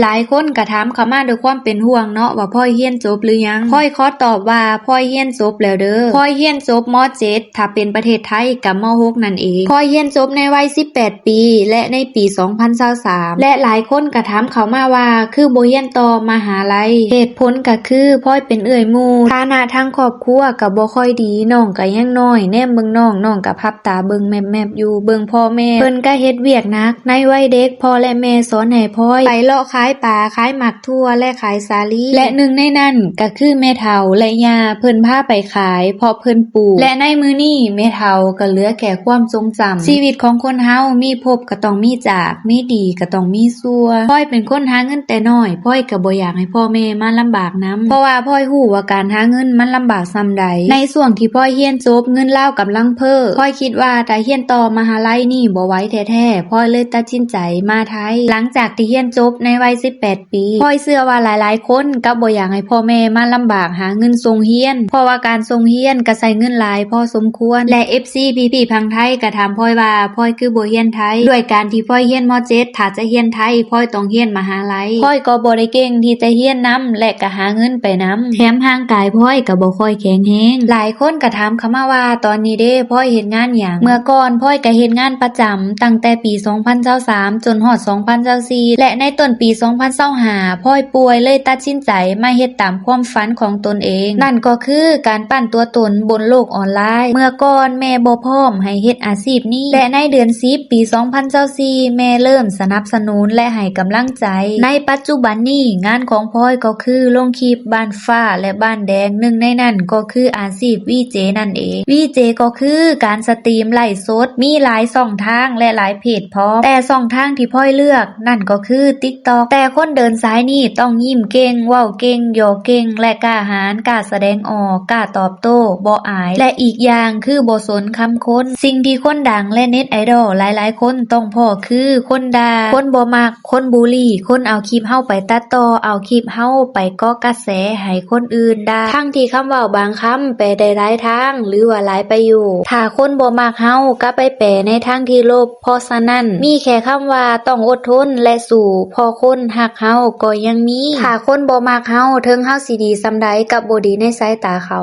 หลายคนก็ถามเข้ามาด้วยความเป็นห่วงเนาะว่าพ่อยเรียนจบหรือยังพ่อยขอตอบว่าพ่อยเรียนจบแล้วเด้อพ่อยเรียนจบม.7 ถ้าเป็นประเทศไทยก็ม.6 นั่นเองพ่อยเรียนจบในวัย18 ปีและในปี2023และหลายคนก็ถามเข้ามาว่าคือบ่เรียนต่อมหาลัยเหตุผลก็คือพ่อยเป็นเอื้อยหมู่ฐานะทางครอบครัวก็บ่ค่อยดีน้องก็ยังน้อยแนมเบิ่งน้องก็พับตาเบิ่งแมบๆอยู่เบิ่งพ่อแม่เพิ่นก็เฮ็ดเวียกหนักในวัยเด็กพ่อและแม่สอนให้พ่อยไปเลาะขายปลาขายหมักทั่วและขายสาลีและหนึ่งในนั้นก็คือแม่เฒ่าและย่าเพิ่นพาไปขายเพราะเพิ่นปลูกและในมื้อนี้แม่เฒ่าก็เหลือแค่ความทรงจำชีวิตของคนเฮามีพบก็ต้องมีจากมีดีก็ต้องมีชั่วพ่อยเป็นคนหาเงินแต่น้อยพ่อยก็บ่อยากให้พ่อแม่มาลำบากนำเพราะว่าพ่อยฮู้ว่าการหาเงินมันลำบากส่ำใดในช่วงที่พ่อยเรียนจบเงินลาวกำลังเพ้อพ่อยคิดว่าถ้าเรียนต่อมหาลัยนี่บ่ไหวแท้ๆพ่อยเลยตัดสินใจมาไทยหลังจากที่เรียนจบในวัย18 ปีพ่อยเชื่อว่าหลายๆคนก็บ่อยากให้พ่อแม่มาลำบากหาเงินส่งเรียนเพราะว่าการส่งเรียนก็ใช้เงินหลายพอสมควรและ FC พี่ๆพังไทยก็ถามพ่อยว่าพ่อยคือบ่เรียนไทยด้วยการที่พ่อยเรียนม.7 ถ้าจะเรียนไทยพ่อยต้องเรียนมหาลัยพ่อยก็บ่ได้เก่งที่จะเรียนนำและก็หาเงินไปนำแถมร่างกายพ่อยก็บ่ค่อยแข็งแรงหลายคนก็ถามเข้ามาว่าตอนนี้เด้พ่อยเฮ็ดงานหยังเมื่อก่อนพ่อยก็เฮ็ดงานประจำตั้งแต่ปี2023จนฮอด2024และในต้นปี2025พ่อยป่วยเลยตัดสินใจมาเฮ็ดตามความฝันของตนเองนั่นก็คือการปั้นตัวตนบนโลกออนไลน์เมื่อก่อนแม่บ่พร้อมให้เฮ็ดอาชีพนี้และในเดือน10ปี2024แม่เริ่มสนับสนุนและให้กำลังใจในปัจจุบันนี้งานของพ่อยก็คือลงคลิปบ้านฟ้าและบ้านแดงหนึ่งในนั้นก็คืออาชีพ VJ นั่นเอง VJ ก็คือการสตรีมไลฟ์สดมีหลายช่องทางและหลายเพจพร้อมแต่ช่องทางที่พ่อยเลือกนั่นก็คือ TikTok แต่คนเดินสายนี่ต้องยิ้มเก่งเว้าเก่งหยอกเก่งและกล้าหาญกล้าแสดงออกกล้าตอบโต้บ่อายและอีกอย่างคือบ่สนคำคนสิ่งที่คนดังและเน็ตไอดอลหลายๆคนต้องพ้อคือคนด่าคนบ่มักคนบูลลี่คนเอาคลิปเฮาไปตัดต่อเอาคลิปเฮาไปก่อกระแสให้คนอื่นด่าทั้งที่คำเว้าบางคำแปลได้หลายทางหรือว่าหลายประโยคถ้าคนบ่มักเฮาก็ไปแปลในทางที่ลบเพราะฉะนั้นมีแค่คำว่าต้องอดทนและสู้พอคนฮักเฮาก็ยังมีถ้าคนบ่มักเฮาถึงเฮาสิดีส่ำใดก็บ่ดีในสายตาเขา